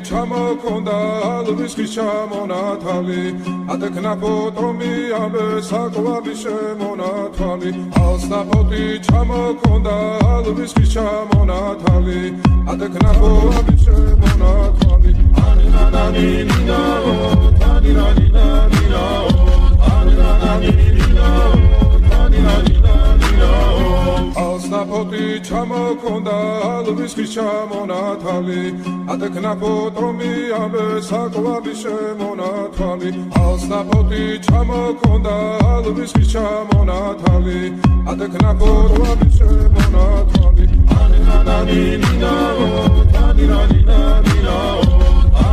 ჩამოქონდა ალვისის ჩამონათალი ადეკნაფოტომი ამე საკვარი შემონათალი ალსნაფოტი ჩამოქონდა ალვისის ჩამონათალი ადეკნაფოტომი შემონათალი ანინანინინაო თანინანინანინაო ანინანინინაო თანინანინანინაო ალსნაფოტი ჩამოქონდა ალვისის ჩამონათალი ადეკნაფოტომი ამე საკვარი შემონათალი ალსნაფოტი ჩამოქონდა ალვისის ჩამონათალი ადეკნაფოტომი შემონათალი ანინანინინაო თანინანინანინაო